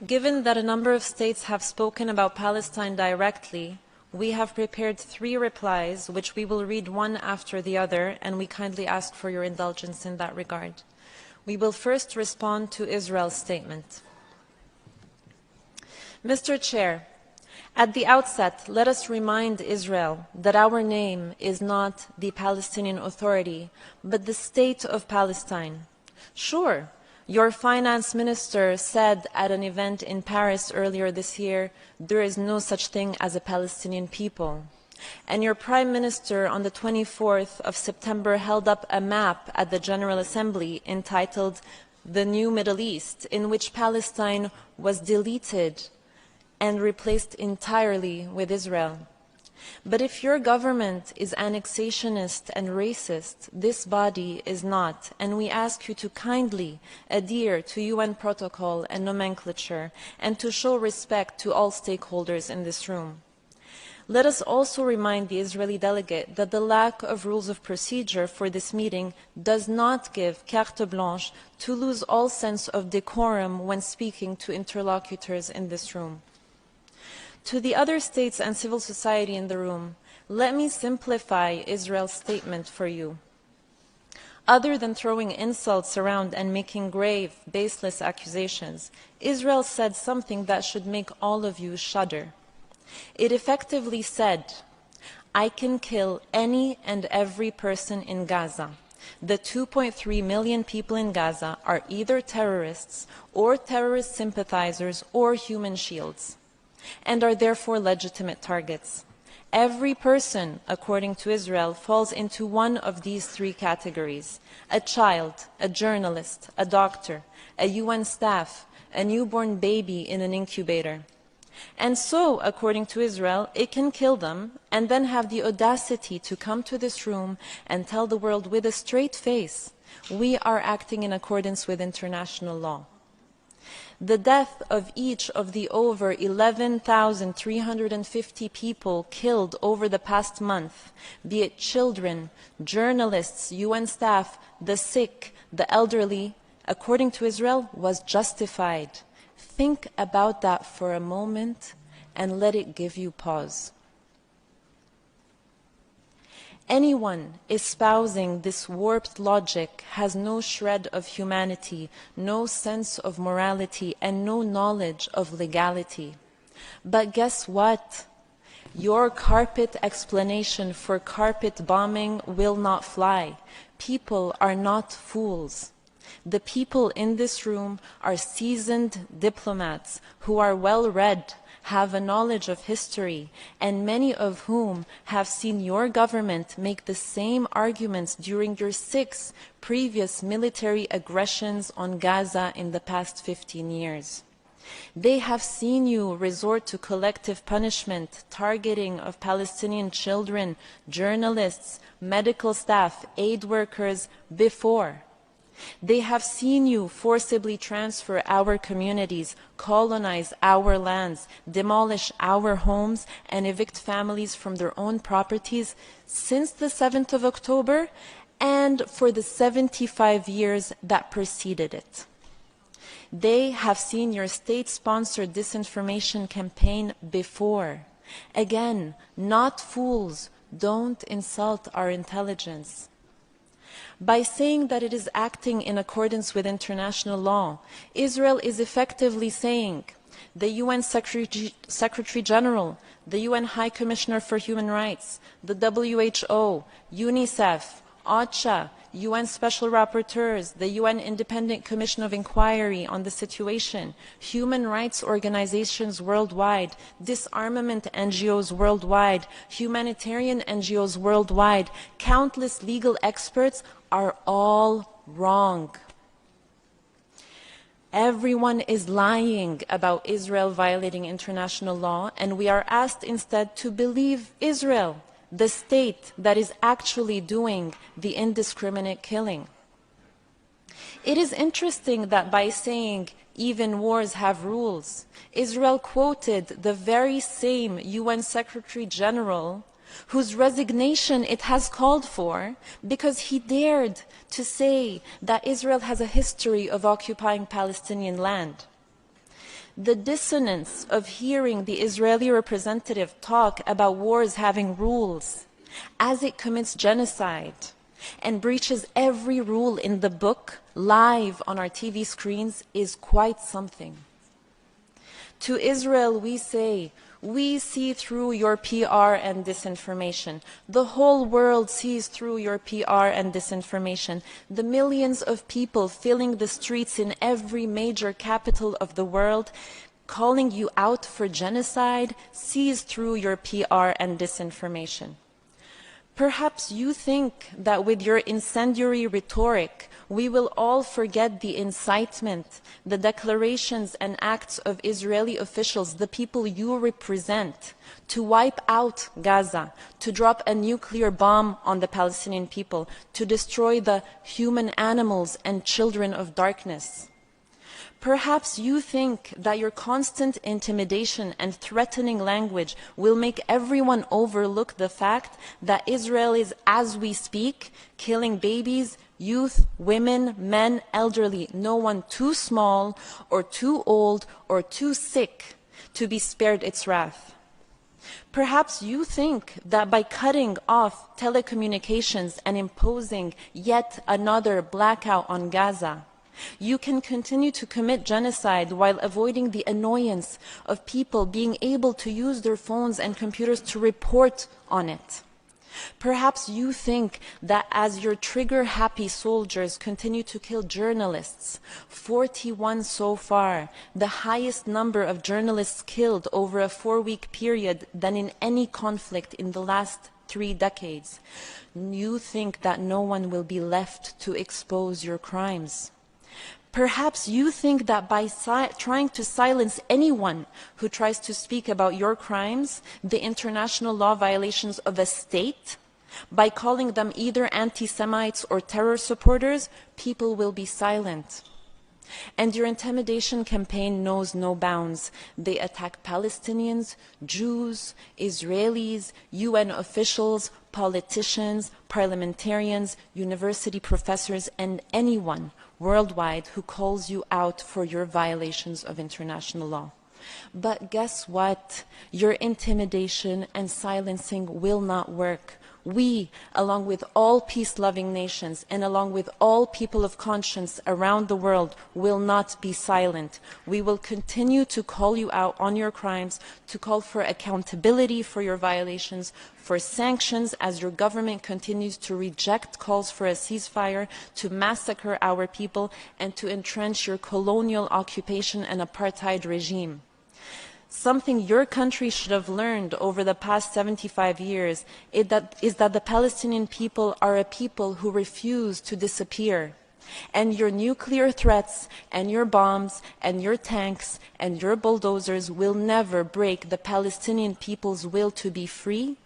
Given that a number of states have spoken about Palestine directly, we have prepared 3 replies, which we will read one after the other, and we kindly ask for your indulgence in that regard. We will first respond to Israel's statement. Mr. Chair, at the outset, let us remind Israel that our name is not the Palestinian Authority, but the State of Palestine. Sure, your finance minister said at an event in Paris earlier this year, there is no such thing as a Palestinian people. And your prime minister on the 24th of September held up a map at the General Assembly entitled The New Middle East, in which Palestine was deleted and replaced entirely with Israel. But if your government is annexationist and racist, this body is not, and we ask you to kindly adhere to UN protocol and nomenclature and to show respect to all stakeholders in this room. Let us also remind the Israeli delegate that the lack of rules of procedure for this meeting does not give carte blanche to lose all sense of decorum when speaking to interlocutors in this room. To the other states and civil society in the room, let me simplify Israel's statement for you. Other than throwing insults around and making grave, baseless accusations, Israel said something that should make all of you shudder. It effectively said, I can kill any and every person in Gaza. The 2.3 million people in Gaza are either terrorists or terrorist sympathizers or human shields, and are therefore legitimate targets. Every person, according to Israel, falls into one of these 3 categories: a child, a journalist, a doctor, a UN staff, a newborn baby in an incubator. And so, according to Israel, it can kill them and then have the audacity to come to this room and tell the world with a straight face, we are acting in accordance with international law. The death of each of the over 11,350 people killed over the past month, be it children, journalists, UN staff, the sick, the elderly, according to Israel, was justified. Think about that for a moment and let it give you pause. Anyone espousing this warped logic has no shred of humanity, no sense of morality, and no knowledge of legality. But guess what? Your carpet explanation for carpet bombing will not fly. People are not fools. The people in this room are seasoned diplomats who are well-read, have a knowledge of history, and many of whom have seen your government make the same arguments during your 6 previous military aggressions on Gaza in the past 15 years. They have seen you resort to collective punishment, targeting of Palestinian children, journalists, medical staff, aid workers before. They have seen you forcibly transfer our communities, colonize our lands, demolish our homes, and evict families from their own properties since the 7th of October and for the 75 years that preceded it. They have seen your state-sponsored disinformation campaign before. Again, not fools. Don't insult our intelligence. By saying that it is acting in accordance with international law, Israel is effectively saying the UN Secretary General, the UN High Commissioner for Human Rights, the WHO, UNICEF, OCHA, UN Special Rapporteurs, the UN Independent Commission of Inquiry on the Situation, human rights organizations worldwide, disarmament NGOs worldwide, humanitarian NGOs worldwide, countless legal experts are all wrong. Everyone is lying about Israel violating international law, and we are asked instead to believe Israel, the state that is actually doing the indiscriminate killing. It is interesting that by saying even wars have rules, Israel quoted the very same UN Secretary General whose resignation it has called for because he dared to say that Israel has a history of occupying Palestinian land. The dissonance of hearing the Israeli representative talk about wars having rules as it commits genocide and breaches every rule in the book live on our TV screens is quite something. To Israel we say, we see through your PR and disinformation. The whole world sees through your PR and disinformation. The millions of people filling the streets in every major capital of the world, calling you out for genocide, sees through your PR and disinformation. Perhaps you think that with your incendiary rhetoric, we will all forget the incitement, the declarations and acts of Israeli officials, the people you represent, to wipe out Gaza, to drop a nuclear bomb on the Palestinian people, to destroy the human animals and children of darkness. Perhaps you think that your constant intimidation and threatening language will make everyone overlook the fact that Israel is, as we speak, killing babies, youth, women, men, elderly, no one too small or too old or too sick to be spared its wrath. Perhaps you think that by cutting off telecommunications and imposing yet another blackout on Gaza, you can continue to commit genocide while avoiding the annoyance of people being able to use their phones and computers to report on it. Perhaps you think that as your trigger-happy soldiers continue to kill journalists, 41 so far, the highest number of journalists killed over a 4-week period than in any conflict in the last 3 decades, you think that no one will be left to expose your crimes. Perhaps you think that by trying to silence anyone who tries to speak about your crimes, the international law violations of a state, by calling them either anti-Semites or terror supporters, people will be silent. And your intimidation campaign knows no bounds. They attack Palestinians, Jews, Israelis, UN officials, politicians, parliamentarians, university professors, and anyone worldwide who calls you out for your violations of international law. But guess what? Your intimidation and silencing will not work. We, along with all peace-loving nations and along with all people of conscience around the world, will not be silent. We will continue to call you out on your crimes, to call for accountability for your violations, for sanctions as your government continues to reject calls for a ceasefire, to massacre our people, and to entrench your colonial occupation and apartheid regime. Something your country should have learned over the past 75 years is that the Palestinian people are a people who refuse to disappear. And your nuclear threats and your bombs and your tanks and your bulldozers will never break the Palestinian people's will to be free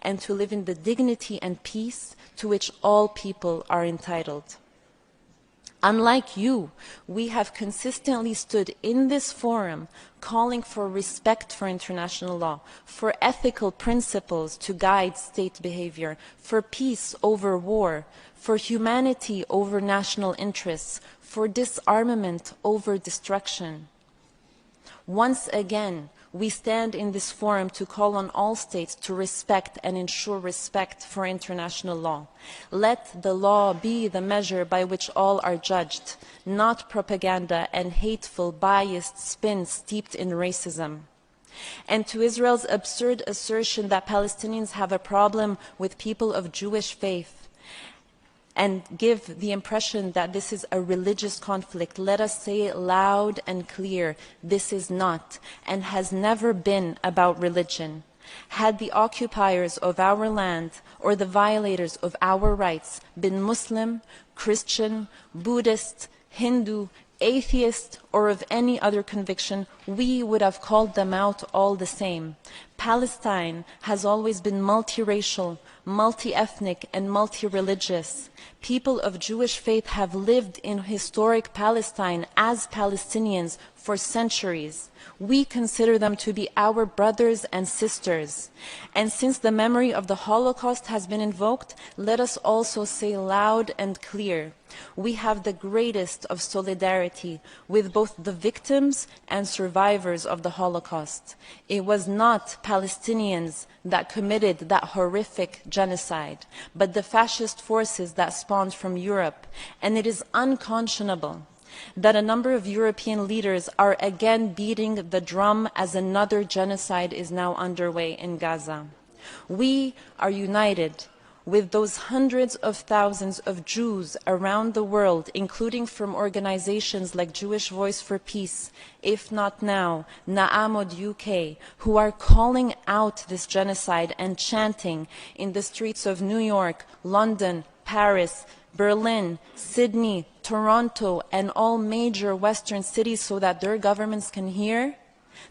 and to live in the dignity and peace to which all people are entitled. Unlike you, we have consistently stood in this forum calling for respect for international law, for ethical principles to guide state behavior, for peace over war, for humanity over national interests, for disarmament over destruction. Once again, we stand in this forum to call on all states to respect and ensure respect for international law. Let the law be the measure by which all are judged, not propaganda and hateful, biased spin steeped in racism. And to Israel's absurd assertion that Palestinians have a problem with people of Jewish faith, and give the impression that this is a religious conflict, let us say loud and clear, this is not and has never been about religion. Had the occupiers of our land or the violators of our rights been Muslim, Christian, Buddhist, Hindu, atheist, or of any other conviction, we would have called them out all the same. Palestine has always been multiracial, multi-ethnic, and multi-religious. People of Jewish faith have lived in historic Palestine as Palestinians for centuries. We consider them to be our brothers and sisters. And since the memory of the Holocaust has been invoked, let us also say loud and clear, we have the greatest of solidarity with both the victims and survivors of the Holocaust. It was not Palestinians that committed that horrific genocide, but the fascist forces that spawned from Europe. And it is unconscionable that a number of European leaders are again beating the drum as another genocide is now underway in Gaza. We are united with those hundreds of thousands of Jews around the world, including from organizations like Jewish Voice for Peace, If Not Now, Na'amod UK, who are calling out this genocide and chanting in the streets of New York, London, Paris, Berlin, Sydney, Toronto, and all major Western cities so that their governments can hear?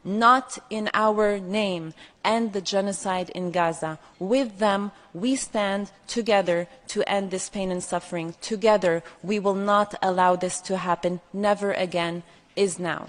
Not in our name. End the genocide in Gaza. With them, we stand together to end this pain and suffering. Together, we will not allow this to happen. Never again is now.